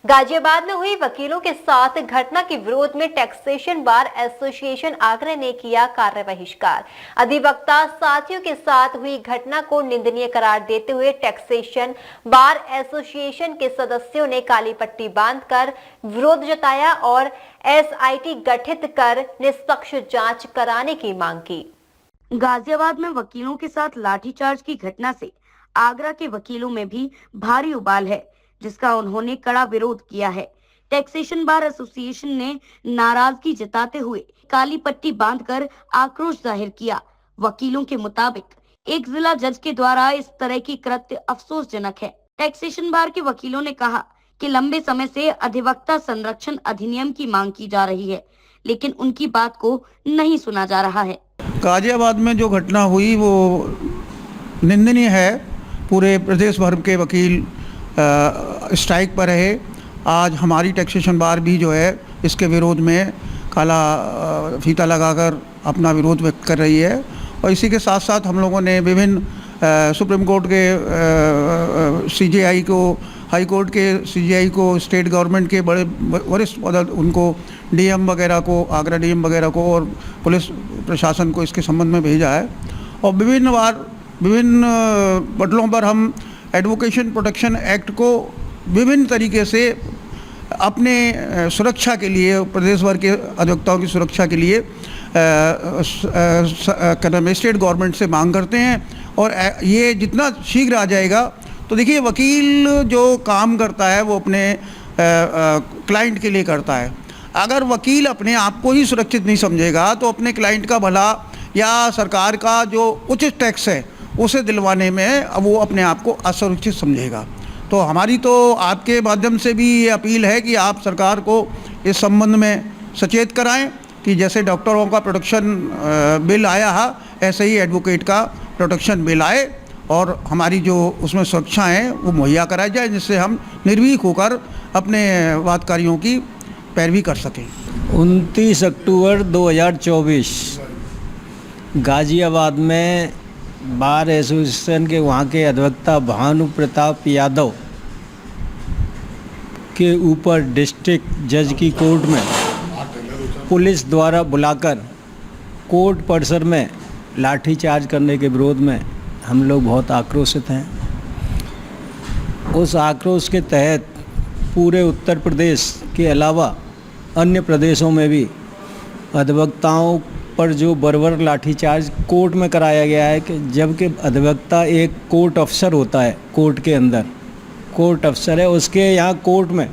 गाजियाबाद में हुई वकीलों के साथ घटना के विरोध में टैक्सेशन बार एसोसिएशन आगरा ने किया कार्य बहिष्कार। अधिवक्ता साथियों के साथ हुई घटना को निंदनीय करार देते हुए टैक्सेशन बार एसोसिएशन के सदस्यों ने काली पट्टी बांधकर विरोध जताया और एसआईटी गठित कर निष्पक्ष जांच कराने की मांग की। गाजियाबाद में वकीलों के साथ लाठीचार्ज की घटना से आगरा के वकीलों में भी भारी उबाल है, जिसका उन्होंने कड़ा विरोध किया है। टैक्सेशन बार एसोसिएशन ने नाराजगी जताते हुए काली पट्टी बांधकर आक्रोश जाहिर किया। वकीलों के मुताबिक एक जिला जज के द्वारा इस तरह की कृत्य अफसोसजनक है। टैक्सेशन बार के वकीलों ने कहा कि लंबे समय से अधिवक्ता संरक्षण अधिनियम की मांग की जा रही है, लेकिन उनकी बात को नहीं सुना जा रहा है। गाजियाबाद में जो घटना हुई वो निंदनीय है। पूरे प्रदेश भर के वकील स्ट्राइक पर रहे। आज हमारी टैक्सेशन बार भी जो है इसके विरोध में काला फीता लगाकर अपना विरोध व्यक्त कर रही है। और इसी के साथ साथ हम लोगों ने विभिन्न सुप्रीम कोर्ट के सीजेआई को, हाई कोर्ट के सीजेआई को, स्टेट गवर्नमेंट के बड़े वरिष्ठ उनको डीएम वगैरह को, आगरा डीएम वगैरह को और पुलिस प्रशासन को इसके संबंध में भेजा है। और विभिन्न पटलों पर हम एडवोकेशन प्रोटेक्शन एक्ट को विभिन्न तरीके से अपने सुरक्षा के लिए, प्रदेश भर के अधिवक्ताओं की सुरक्षा के लिए स्टेट गवर्नमेंट से मांग करते हैं। और ये जितना शीघ्र आ जाएगा, तो देखिए वकील जो काम करता है वो अपने क्लाइंट के लिए करता है। अगर वकील अपने आप को ही सुरक्षित नहीं समझेगा तो अपने क्लाइंट का भला या सरकार का जो उचित टैक्स है उसे दिलवाने में वो अपने आप को असुरक्षित समझेगा। तो हमारी तो आपके माध्यम से भी ये अपील है कि आप सरकार को इस संबंध में सचेत कराएं कि जैसे डॉक्टरों का प्रोटेक्शन बिल आया है, ऐसे ही एडवोकेट का प्रोटेक्शन बिल आए और हमारी जो उसमें सुरक्षा है वो मुहैया कराई जाए, जिससे हम निर्भीक होकर अपने वादकारियों की पैरवी कर सकें। 29 अक्टूबर 2024 गाजियाबाद में बार एसोसिएशन के वहाँ के अधिवक्ता भानु प्रताप यादव के ऊपर डिस्ट्रिक्ट जज की कोर्ट में पुलिस द्वारा बुलाकर कोर्ट परिसर में लाठीचार्ज करने के विरोध में हम लोग बहुत आक्रोशित हैं। उस आक्रोश के तहत पूरे उत्तर प्रदेश के अलावा अन्य प्रदेशों में भी अधिवक्ताओं पर जो बर्बर लाठीचार्ज कोर्ट में कराया गया है, कि जबकि अधिवक्ता एक कोर्ट अफसर होता है, कोर्ट के अंदर कोर्ट अफसर है, उसके यहाँ कोर्ट में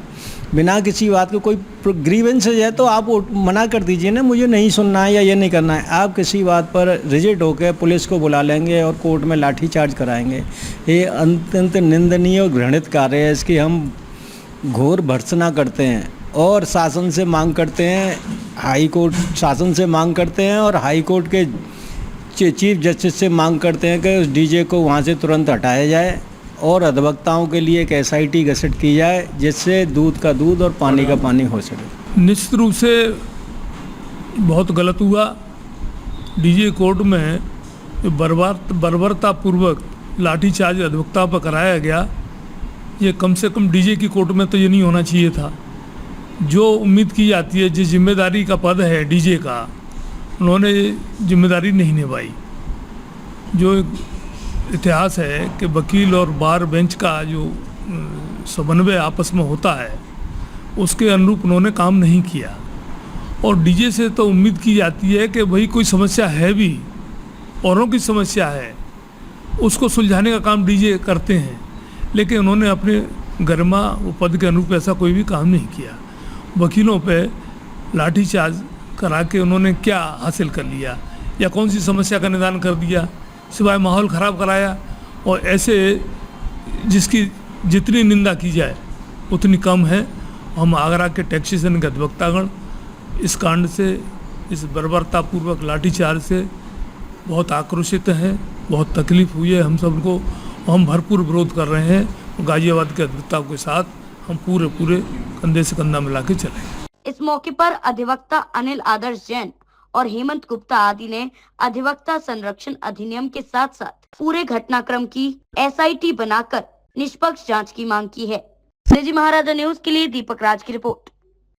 बिना किसी बात के कोई ग्रीवेंस है तो आप मना कर दीजिए ना, मुझे नहीं सुनना है या ये नहीं करना है। आप किसी बात पर रिजिड होकर पुलिस को बुला लेंगे और कोर्ट में लाठीचार्ज कराएंगे। ये अत्यंत निंदनीय और घृणित कार्य है। इसकी हम घोर भर्त्सना करते हैं और शासन से मांग करते हैं, हाई कोर्ट शासन से मांग करते हैं और हाई कोर्ट के चीफ जस्टिस से मांग करते हैं कि उस डीजे को वहाँ से तुरंत हटाया जाए और अधिवक्ताओं के लिए एक एसआईटी गठित की जाए, जिससे दूध का दूध और पानी का पानी हो सके। निश्चित रूप से बहुत गलत हुआ। डीजे कोर्ट में बर्बरतापूर्वक लाठीचार्ज अधिवक्ता पर कराया गया, ये कम से कम डीजे की कोर्ट में तो ये नहीं होना चाहिए था। जो उम्मीद की जाती है, जिस जिम्मेदारी का पद है डीजे का, उन्होंने जिम्मेदारी नहीं निभाई। जो इतिहास है कि वकील और बार बेंच का जो समन्वय आपस में होता है, उसके अनुरूप उन्होंने काम नहीं किया। और डीजे से तो उम्मीद की जाती है कि भाई कोई समस्या है भी, औरों की समस्या है, उसको सुलझाने का काम डीजे करते हैं, लेकिन उन्होंने अपने गरिमा व पद के अनुरूप ऐसा कोई भी काम नहीं किया। वकीलों पे लाठीचार्ज करा के उन्होंने क्या हासिल कर लिया या कौन सी समस्या का निदान कर दिया, सिवाय माहौल ख़राब कराया। और ऐसे जिसकी जितनी निंदा की जाए उतनी कम है। हम आगरा के टैक्सेशन के अधिवक्तागण इस कांड से, इस बर्बरतापूर्वक लाठीचार्ज से बहुत आक्रोशित हैं, बहुत तकलीफ़ हुई है हम सबको। हम भरपूर विरोध कर रहे हैं। गाजियाबाद के अधिवक्ताओं के साथ हम पूरे कंधे से कंधा मिला के चले। इस मौके पर अधिवक्ता अनिल आदर्श जैन और हेमंत गुप्ता आदि ने अधिवक्ता संरक्षण अधिनियम के साथ साथ पूरे घटनाक्रम की एसआईटी बनाकर निष्पक्ष जांच की मांग की है। जी महाराजा न्यूज के लिए दीपक राज की रिपोर्ट।